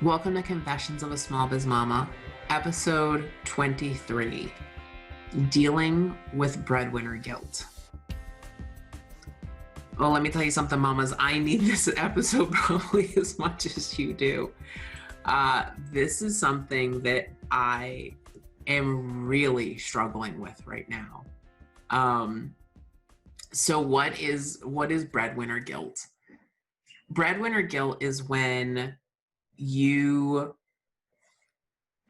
Welcome to Confessions of a Small Biz Mama, episode 23, Dealing with Breadwinner Guilt. Well, let me tell you something, mamas. I need this episode probably as much as you do. This is something that I am really struggling with right now. So what is breadwinner guilt? Breadwinner guilt is when you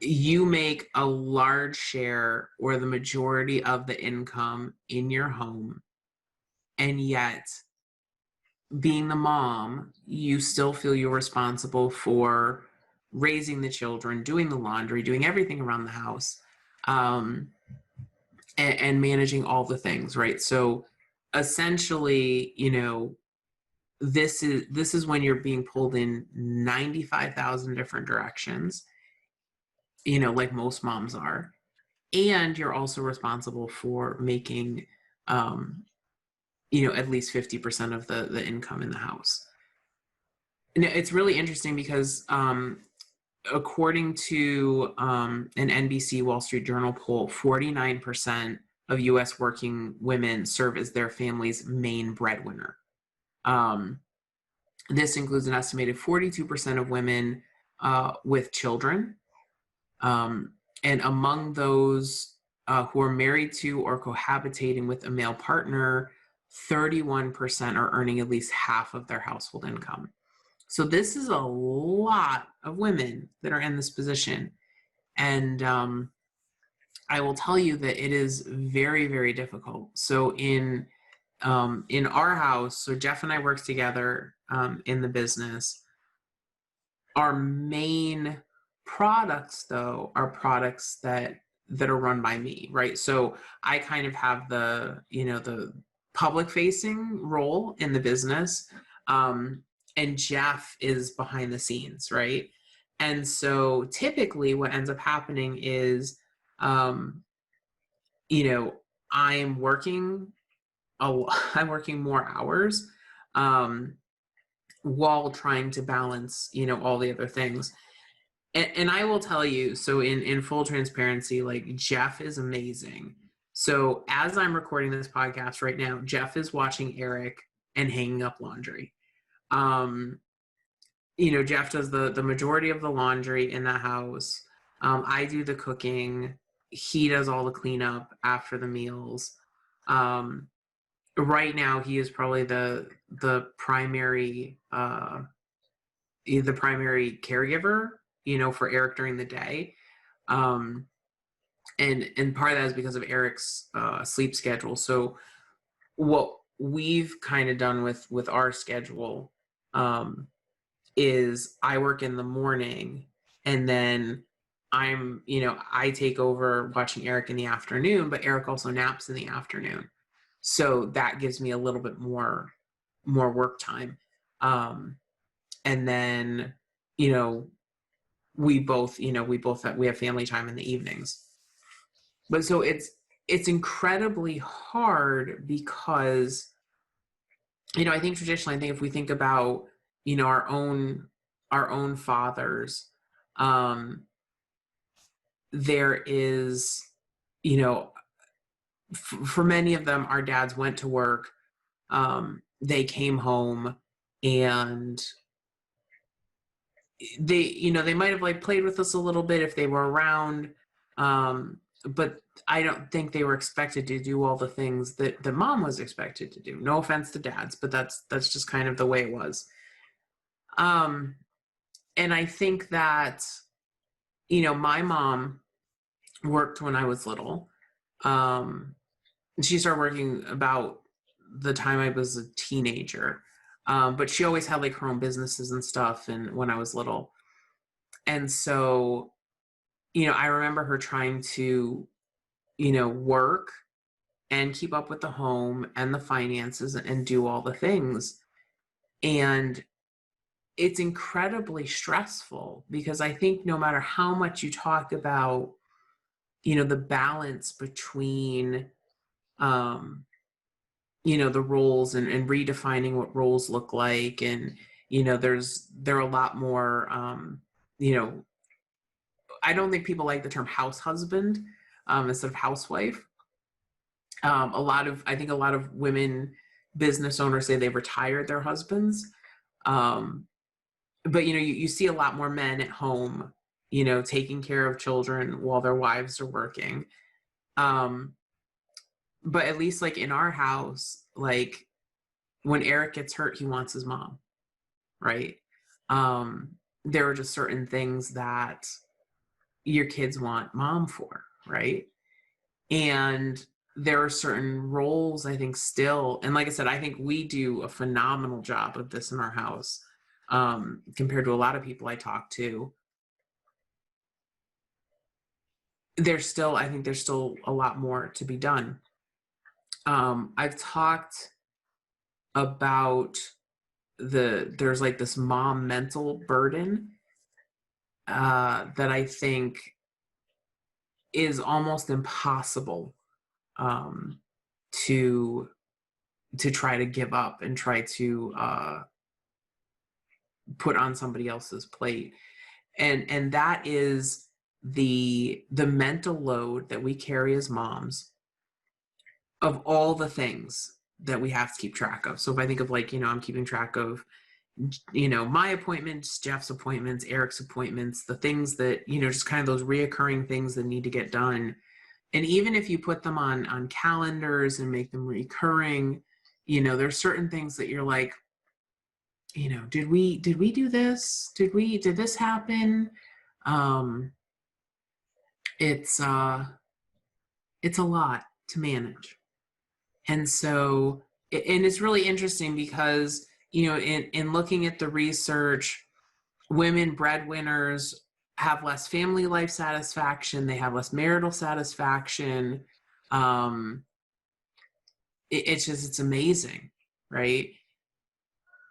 make a large share or the majority of the income in your home, and yet being the mom, you still feel you're responsible for raising the children, doing the laundry, doing everything around the house, and managing all the things, right? So essentially, this is when you're being pulled in 95,000 different directions, like most moms are. And you're also responsible for making, at least 50% of the income in the house. And it's really interesting because according to an NBC Wall Street Journal poll, 49% of US working women serve as their family's main breadwinner. This includes an estimated 42% of women with children. And among those who are married to or cohabitating with a male partner, 31% are earning at least half of their household income. So this is a lot of women that are in this position. And I will tell you that it is very, very difficult. So in our house, so Jeff and I work together in the business. Our main products, though, are products that are run by me, right? So I kind of have the public facing role in the business, and Jeff is behind the scenes, right? And so typically what ends up happening is I'm working more hours while trying to balance all the other things. And I will tell you, so in full transparency, like, Jeff is amazing. So as I'm recording this podcast right now, Jeff is watching Eric and hanging up laundry. Jeff does the majority of the laundry in the house. I do the cooking. He does all the cleanup after the meals. Right now, he is probably the primary caregiver, for Eric during the day. And part of that is because of Eric's sleep schedule. So what we've kind of done with our schedule is I work in the morning, and then I take over watching Eric in the afternoon, but Eric also naps in the afternoon. So that gives me a little bit more work time. And then, we have family time in the evenings. But so it's incredibly hard because, I think traditionally, if we think about, our own fathers, there is, for many of them, our dads went to work, they came home, and they might have played with us a little bit if they were around, but I don't think they were expected to do all the things that the mom was expected to do. No offense to dads, but that's just kind of the way it was. And I think that, my mom worked when I was little. She started working about the time I was a teenager. But she always had her own businesses and stuff, and when I was little. And so, I remember her trying to, work and keep up with the home and the finances and do all the things. And it's incredibly stressful because I think no matter how much you talk about, the balance between, the roles and redefining what roles look like. And, there are a lot more you know, I don't think people like the term house husband instead of housewife. I think a lot of women business owners say they've retired their husbands. Um, but you see a lot more men at home, taking care of children while their wives are working. Um, but at least like in our house, like when Eric gets hurt, he wants his mom, right? Um, there are just certain things that your kids want mom for, right? And there are certain roles, I think, still, and like I said, I think we do a phenomenal job of this in our house, compared to a lot of people I talk to. I think there's still a lot more to be done. I've talked about there's like this mom mental burden that I think is almost impossible um, to try to give up and try to put on somebody else's plate, and that is the mental load that we carry as moms of all the things that we have to keep track of. So if I think of like, I'm keeping track of, my appointments, Jeff's appointments, Eric's appointments, the things that, just kind of those reoccurring things that need to get done. And even if you put them on calendars and make them recurring, there's certain things that you're like, did we do this? Did this happen? Um, it's a lot to manage. And so, and it's really interesting because, in looking at the research, women breadwinners have less family life satisfaction, they have less marital satisfaction. It's amazing, right?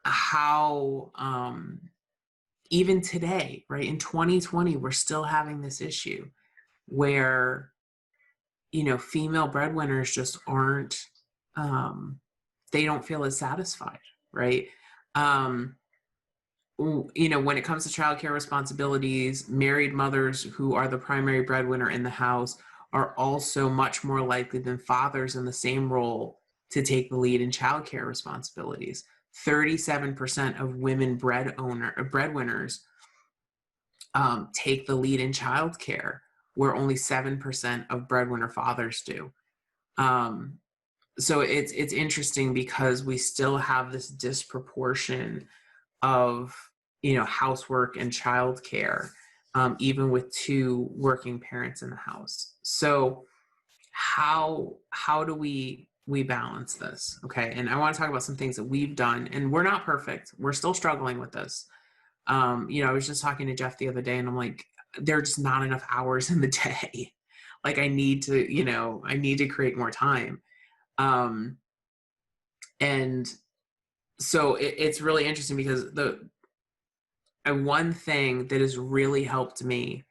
How, even today, right, in 2020, we're still having this issue where, female breadwinners just aren't, they don't feel as satisfied, right? Um, when it comes to childcare responsibilities, married mothers who are the primary breadwinner in the house are also much more likely than fathers in the same role to take the lead in childcare responsibilities. 37% of women breadwinners take the lead in childcare, where only 7% of breadwinner fathers do. So it's interesting because we still have this disproportion of housework and childcare, even with two working parents in the house. So how do we balance this? Okay, and I want to talk about some things that we've done, and we're not perfect. We're still struggling with this. I was just talking to Jeff the other day, and I'm like, there's not enough hours in the day. Like I need to create more time. And so it's really interesting because one thing that has really helped me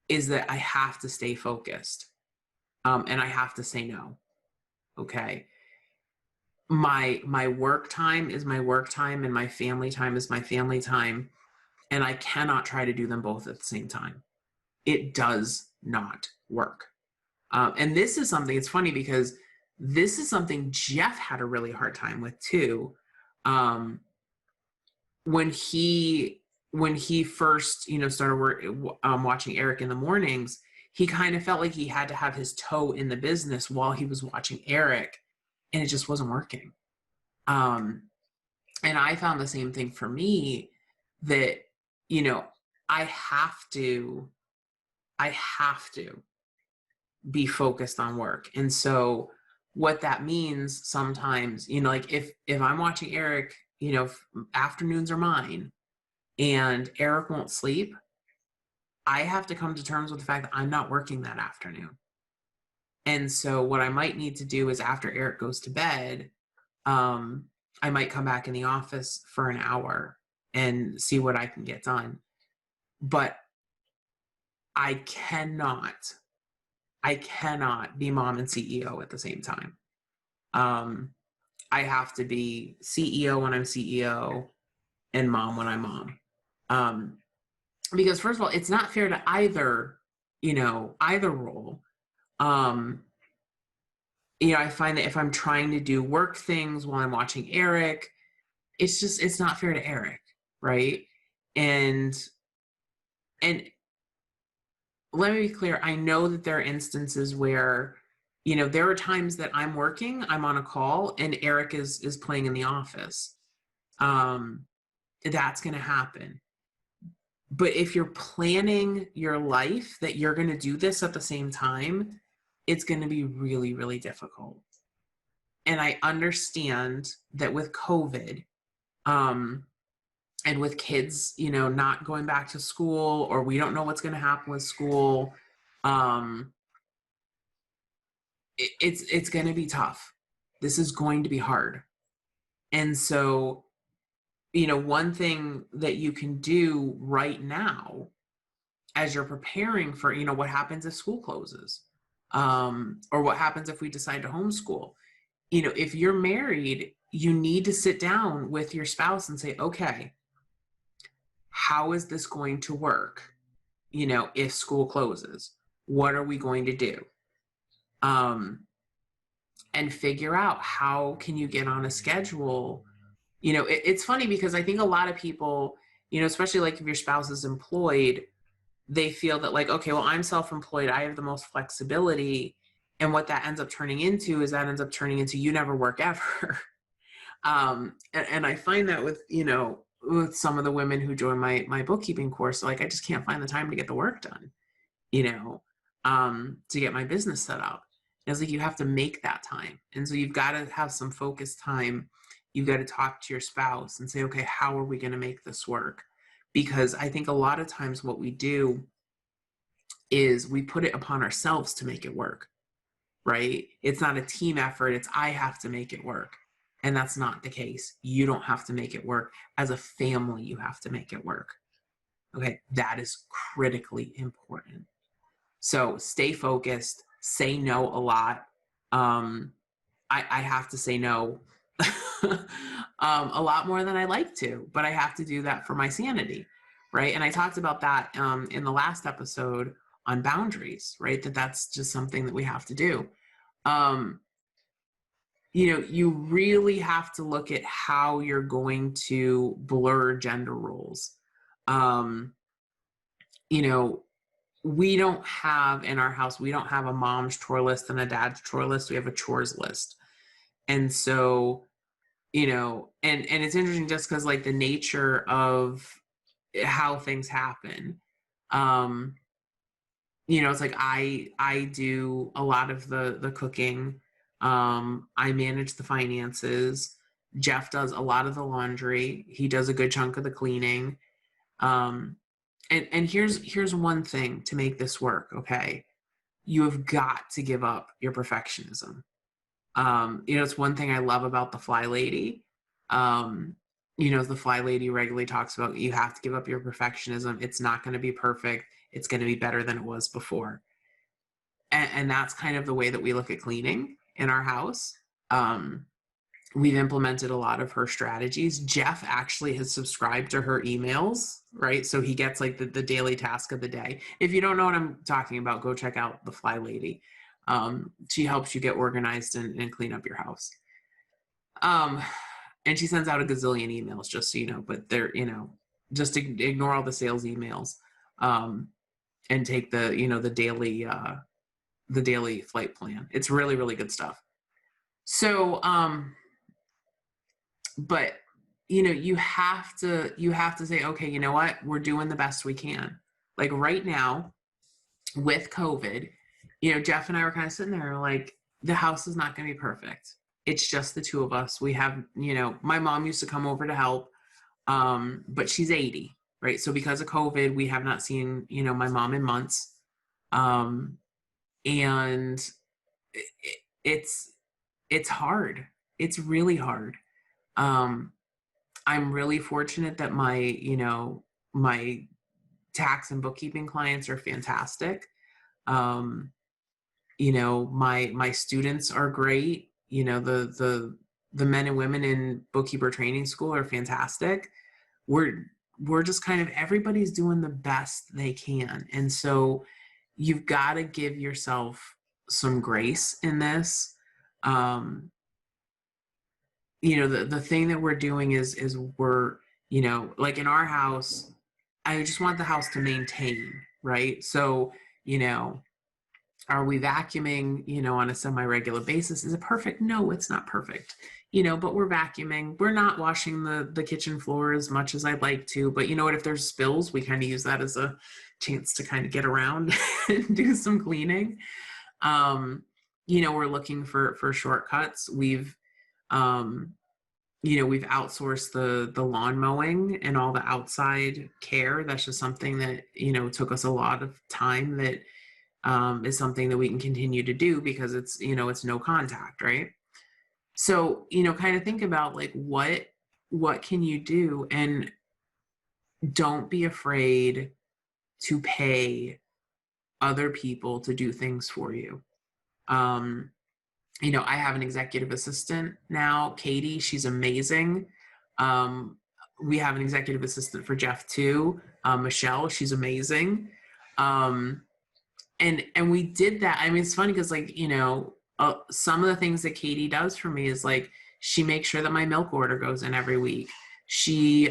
is that I have to stay focused, and I have to say no. Okay. My work time is my work time and my family time is my family time. And I cannot try to do them both at the same time. It does not work. And this is something, it's funny because this is something Jeff had a really hard time with too. When he first, started watching Eric in the mornings, he kind of felt like he had to have his toe in the business while he was watching Eric, and it just wasn't working. And I found the same thing for me, that, I have to be focused on work. And so what that means sometimes, like if I'm watching Eric, afternoons are mine and Eric won't sleep, I have to come to terms with the fact that I'm not working that afternoon. And so what I might need to do is after Eric goes to bed, I might come back in the office for an hour and see what I can get done. But I cannot be mom and CEO at the same time. I have to be CEO when I'm CEO, and mom when I'm mom. Because first of all, it's not fair to either, either role. I find that if I'm trying to do work things while I'm watching Eric, it's not fair to Eric, right? And let me be clear, I know that there are instances where, there are times that I'm working, I'm on a call, and Eric is playing in the office. That's going to happen. But if you're planning your life that you're going to do this at the same time, it's going to be really, really difficult. And I understand that with COVID, and with kids, not going back to school, or we don't know what's going to happen with school, it's going to be tough. This is going to be hard. And so, one thing that you can do right now as you're preparing for, what happens if school closes, or what happens if we decide to homeschool. If you're married, you need to sit down with your spouse and say, okay, how is this going to work? If school closes, what are we going to do? And figure out how can you get on a schedule. It's funny because I think a lot of people, especially like if your spouse is employed, they feel that like, okay, well, I'm self-employed, I have the most flexibility. And what that ends up turning into you never work ever. And I find that with some of the women who join my bookkeeping course, like I just can't find the time to get the work done, to get my business set up. And it's like you have to make that time. And so you've got to have some focused time. You've got to talk to your spouse and say, okay, how are we going to make this work? Because I think a lot of times what we do is we put it upon ourselves to make it work, right? It's not a team effort. It's I have to make it work. And that's not the case. You don't have to make it work. As a family, you have to make it work. Okay, that is critically important. So stay focused, say no a lot. I have to say no a lot more than I like to, but I have to do that for my sanity, right? And I talked about that in the last episode on boundaries, right? That's just something that we have to do. You really have to look at how you're going to blur gender roles. We don't have in our house, we don't have a mom's chore list and a dad's chore list. We have a chores list. And so, and it's interesting just because like the nature of how things happen. It's like I do a lot of the cooking. I manage the finances. Jeff does a lot of the laundry. He does a good chunk of the cleaning. And here's one thing to make this work, okay? You have got to give up your perfectionism. It's one thing I love about the Fly Lady. The Fly Lady regularly talks about you have to give up your perfectionism. It's not going to be perfect. It's going to be better than it was before. And that's kind of the way that we look at cleaning in our house. We've implemented a lot of her strategies. Jeff actually has subscribed to her emails, right? So he gets like the daily task of the day. If you don't know what I'm talking about, go check out the Fly Lady. She helps you get organized and clean up your house. And she sends out a gazillion emails, just so you know, but they're, just ignore all the sales emails, and take the daily flight plan. It's really, really good stuff. So, but you have to say, okay, you know what? We're doing the best we can. Like right now with COVID, Jeff and I were kind of sitting there like, the house is not going to be perfect. It's just the two of us. We have, my mom used to come over to help, but she's 80, right? So because of COVID, we have not seen, my mom in months. And it's hard. It's really hard. I'm really fortunate that my tax and bookkeeping clients are fantastic. My students are great. The men and women in bookkeeper training school are fantastic. we're just kind of, everybody's doing the best they can. And so you've got to give yourself some grace in this. The thing that we're doing is we're, like in our house, I just want the house to maintain, right? So, are we vacuuming, on a semi-regular basis? Is it perfect? No, it's not perfect. But we're vacuuming. We're not washing the kitchen floor as much as I'd like to. But you know what? If there's spills, we kind of use that as a chance to kind of get around and do some cleaning. We're looking for shortcuts. We've outsourced the lawn mowing and all the outside care. That's just something that, took us a lot of time, that is something that we can continue to do because it's, it's no contact, right? So, kind of think about like, what can you do? And don't be afraid to pay other people to do things for you. I have an executive assistant now, Katie. She's amazing. We have an executive assistant for Jeff too, Michelle. She's amazing. And we did that. I mean, it's funny because some of the things that Katie does for me is like, she makes sure that my milk order goes in every week. She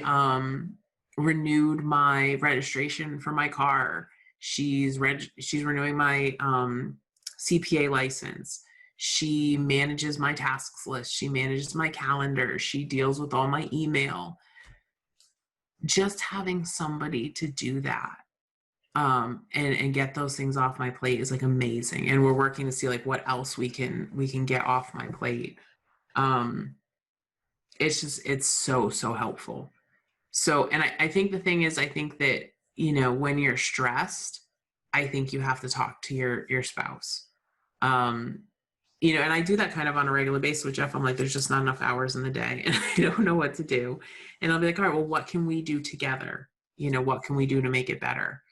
renewed my registration for my car. She's renewing my CPA license. She manages my tasks list. She manages my calendar. She deals with all my email. Just having somebody to do that and get those things off my plate is like amazing. And we're working to see like what else we can get off my plate. It's so helpful. So, and I think the thing is, I think that, when you're stressed, I think you have to talk to your spouse. And I do that kind of on a regular basis with Jeff. I'm like, there's just not enough hours in the day and I don't know what to do. And I'll be like, all right, well, what can we do together? What can we do to make it better?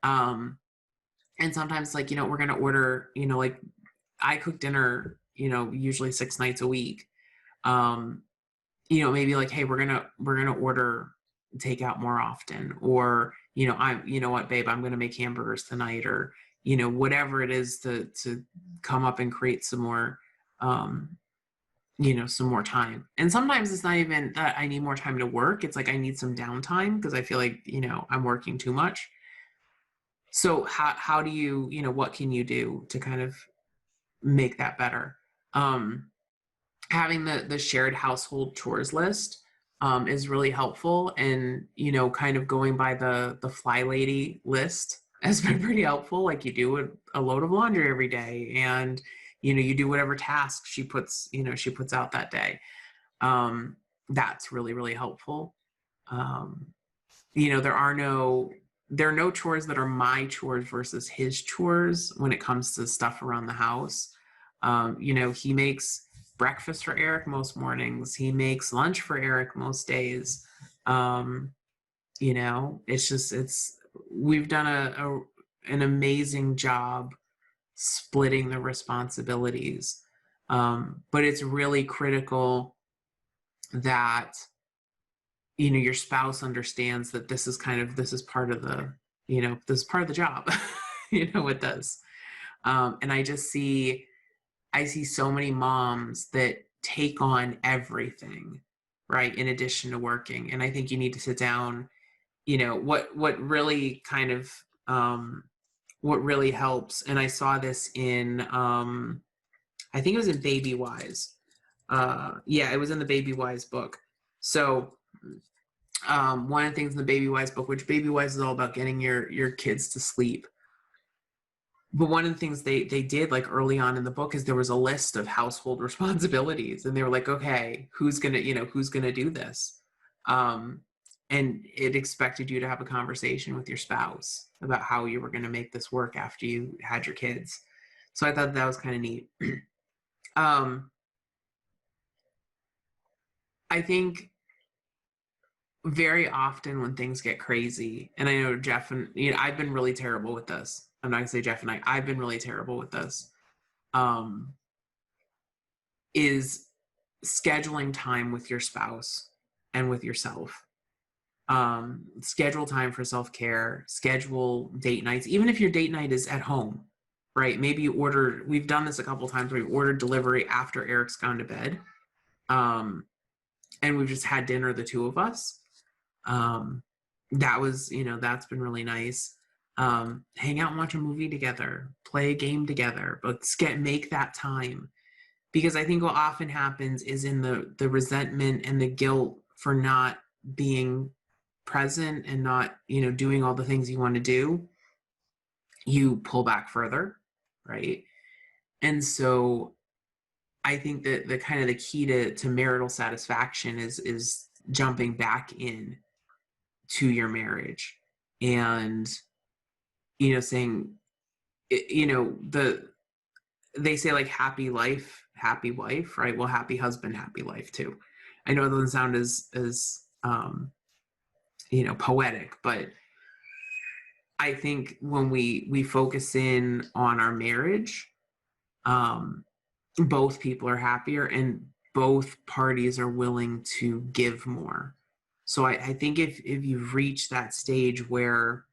And sometimes like, we're going to order, like I cook dinner, usually 6 nights a week. Maybe like, hey, we're going to order takeout more often, or, you know what, babe, I'm going to make hamburgers tonight, or, whatever it is to come up and create some more, some more time. And sometimes it's not even that I need more time to work. It's like, I need some downtime because I feel like, I'm working too much. So how do you, what can you do to kind of make that better? Having the shared household chores list is really helpful. And, kind of going by the Fly Lady list has been pretty helpful. Like you do a load of laundry every day, and, you do whatever task she puts out that day. That's really, really helpful. There are no chores that are my chores versus his chores when it comes to stuff around the house. He makes breakfast for Eric most mornings. He makes lunch for Eric most days. We've done an amazing job splitting the responsibilities. But it's really critical that, your spouse understands that this is part of the, this is part of the job, it does. And I see so many moms that take on everything, right, in addition to working. And I think you need to sit down, what really kind of, what really helps. And I saw this in, I think it was in Baby Wise. It was in the Baby Wise book. So one of the things in the Baby Wise book, which Baby Wise is all about getting your kids to sleep. But one of the things they did like early on in the book is there was a list of household responsibilities, and they were like, okay, who's gonna do this? And it expected you to have a conversation with your spouse about how you were going to make this work after you had your kids. So I thought that was kind of neat. I think very often when things get crazy, and I know Jeff and I've been really terrible with this. I'm not gonna say Jeff and I've been really terrible with this. Is scheduling time with your spouse and with yourself. Schedule time for self-care, schedule date nights, even if your date night is at home, right? Maybe you order, we've done this a couple times, we've ordered delivery after Eric's gone to bed. And we've just had dinner, the two of us. That was, that's been really nice. Hang out and watch a movie together, play a game together, but make that time. Because I think what often happens is in the resentment and the guilt for not being present and not, doing all the things you want to do, you pull back further, right? And so I think that the kind of the key to marital satisfaction is jumping back in to your marriage and, saying, they say like happy life, happy wife, right? Well, happy husband, happy life too. I know it doesn't sound as poetic, but I think when we focus in on our marriage, both people are happier and both parties are willing to give more. So I think if you've reached that stage where,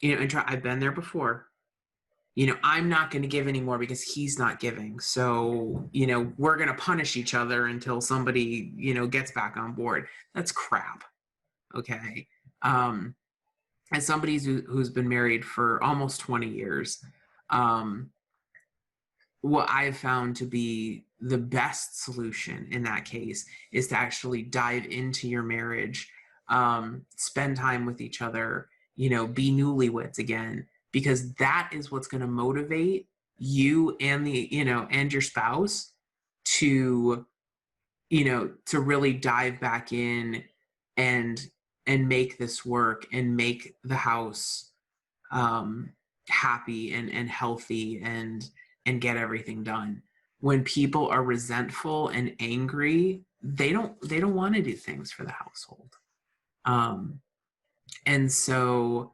I've been there before, I'm not going to give anymore because he's not giving. So, we're going to punish each other until somebody, gets back on board. That's crap. Okay. As somebody who's been married for almost 20 years, what I've found to be the best solution in that case is to actually dive into your marriage, spend time with each other, be newlyweds again, because that is what's going to motivate you and and your spouse to, to really dive back in and make this work and make the house happy and healthy and get everything done. When people are resentful and angry, they don't want to do things for the household. And so,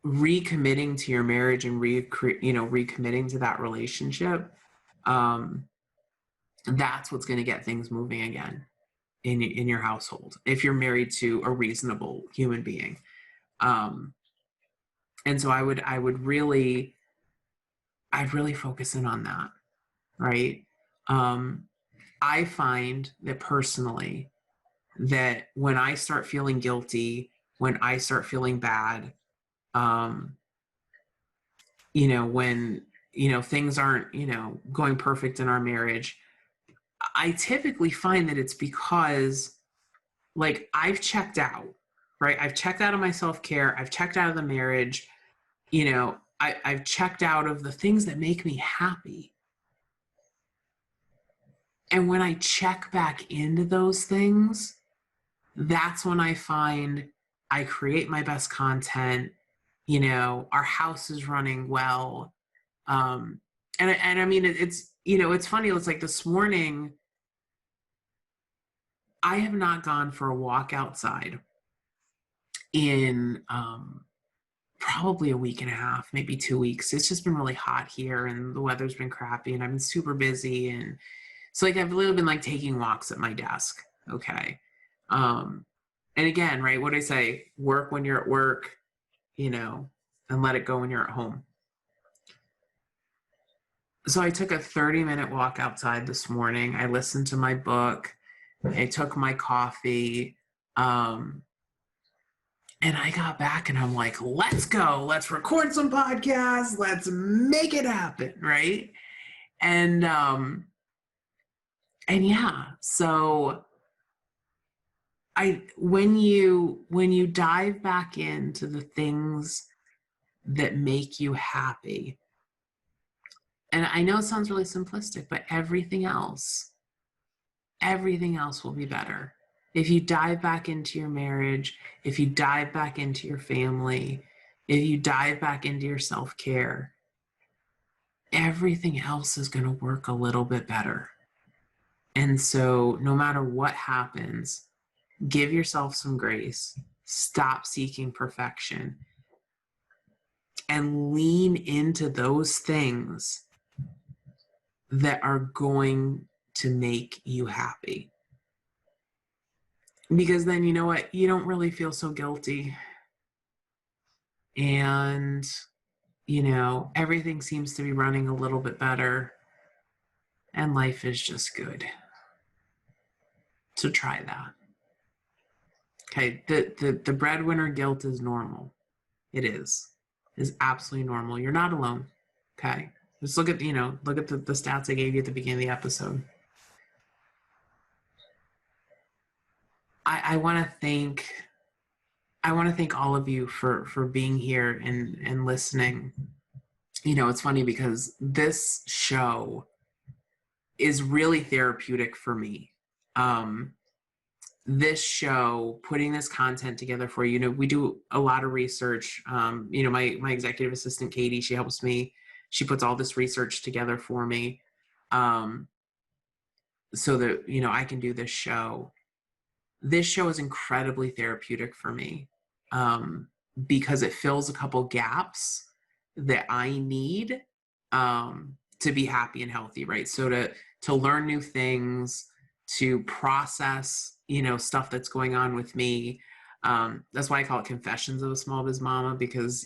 recommitting to your marriage and recommitting to that relationship, that's what's going to get things moving again in your household if you're married to a reasonable human being. And so I'd really focus in on that, right? I find that personally that when I start feeling guilty, when I start feeling bad, when, things aren't, going perfect in our marriage, I typically find that it's because like I've checked out, right? I've checked out of my self-care. I've checked out of the marriage. I've checked out of the things that make me happy. And when I check back into those things, that's when I find I create my best content. Our house is running well. And I mean, it's, it's funny. It's like this morning, I have not gone for a walk outside in probably a week and a half, maybe 2 weeks. It's just been really hot here and the weather's been crappy and I've been super busy. And so like, I've literally been like taking walks at my desk. Okay. And again, right, what do I say? Work when you're at work, and let it go when you're at home. So I took a 30-minute walk outside this morning. I listened to my book. I took my coffee. And I got back and I'm like, let's go. Let's record some podcasts. Let's make it happen. Right. And yeah, so when you dive back into the things that make you happy, and I know it sounds really simplistic, but everything else will be better. If you dive back into your marriage, if you dive back into your family, if you dive back into your self-care, everything else is going to work a little bit better. And so no matter what happens, give yourself some grace, stop seeking perfection, and lean into those things that are going to make you happy. Because then, you know what? You don't really feel so guilty. And, everything seems to be running a little bit better. And life is just good. So try that. Okay, the breadwinner guilt is normal. It is. It's absolutely normal. You're not alone. Okay. Just look at the stats I gave you at the beginning of the episode. I want to thank all of you for being here and listening. It's funny because this show is really therapeutic for me. This show, putting this content together for you, we do a lot of research. My executive assistant, Katie, she helps me. She puts all this research together for me, so that, I can do this show. This show is incredibly therapeutic for me, because it fills a couple gaps that I need, to be happy and healthy, right? So to learn new things, to process, stuff that's going on with me. That's why I call it Confessions of a Small Biz Mama, because,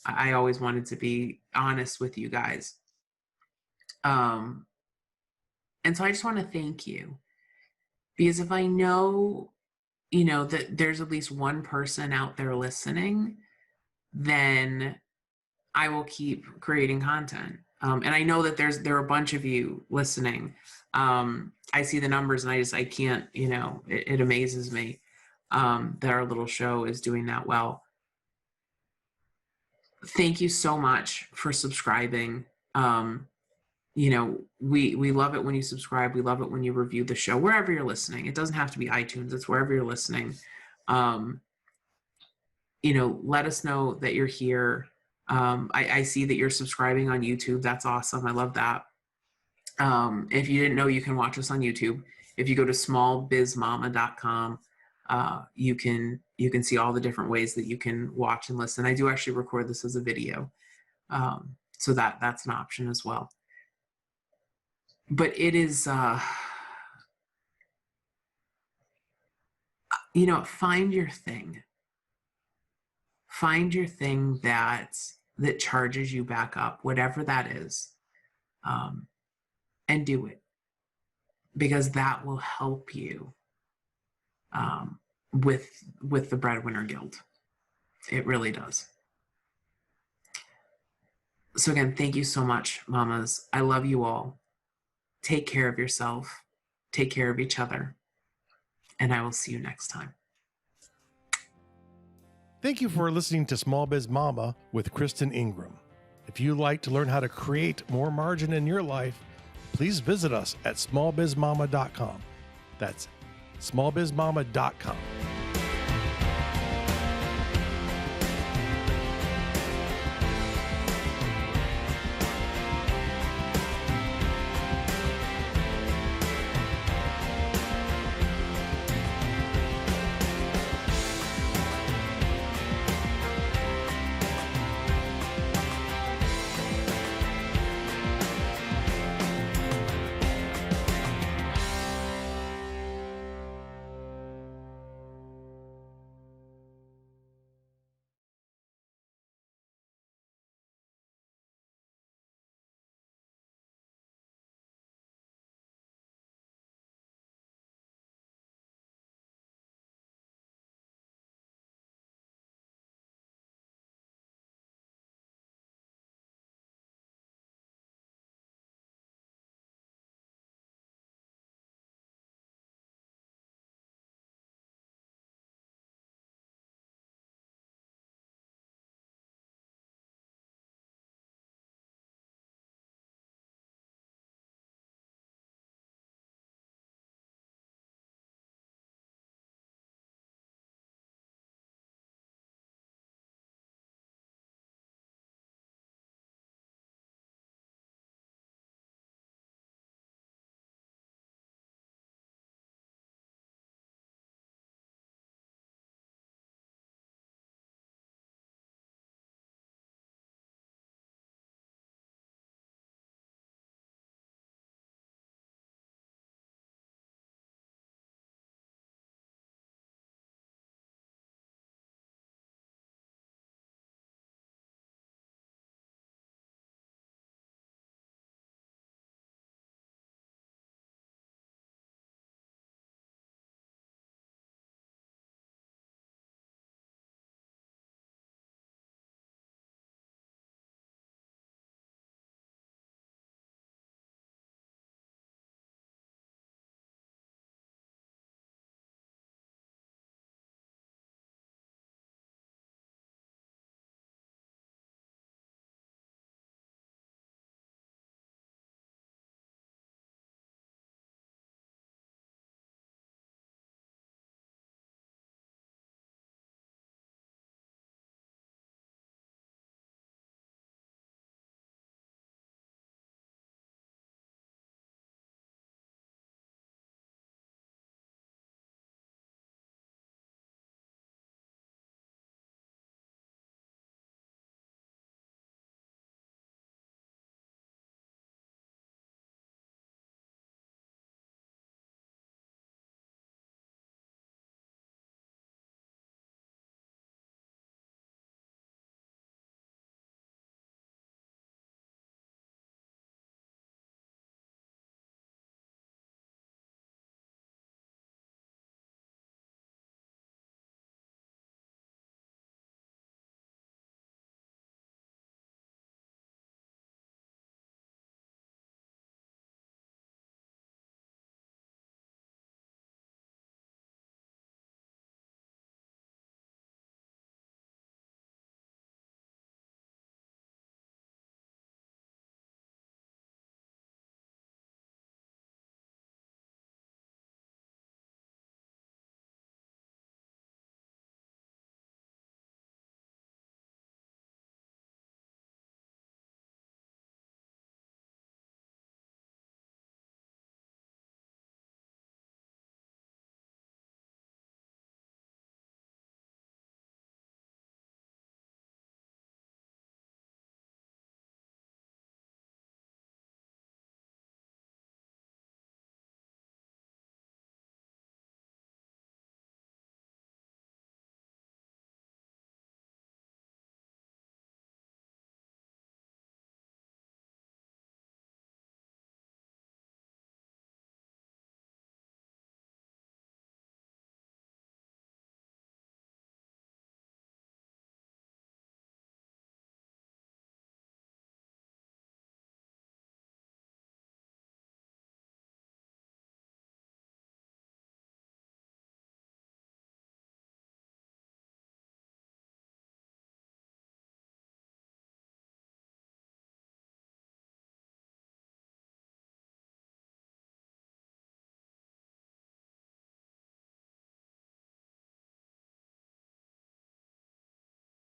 I always wanted to be honest with you guys. And so I just want to thank you, because if I know, that there's at least one person out there listening, then I will keep creating content. And I know that there are a bunch of you listening. I see the numbers and I can't, it amazes me, that our little show is doing that well. Thank you so much for subscribing. We love it when you subscribe. We love it when you review the show, wherever you're listening. It doesn't have to be iTunes. It's wherever you're listening. Let us know that you're here. I see that you're subscribing on YouTube. That's awesome. I love that. If you didn't know, you can watch us on YouTube. If you go to smallbizmama.com, you can see all the different ways that you can watch and listen. I do actually record this as a video. So that's an option as well. But it is, find your thing. Find your thing that charges you back up, whatever that is, and do it, because that will help you, with the breadwinner guilt. It really does. So again, thank you so much, mamas. I love you all. Take care of yourself. Take care of each other. And I will see you next time. Thank you for listening to Small Biz Mama with Kristen Ingram. If you'd like to learn how to create more margin in your life, please visit us at smallbizmama.com. That's smallbizmama.com.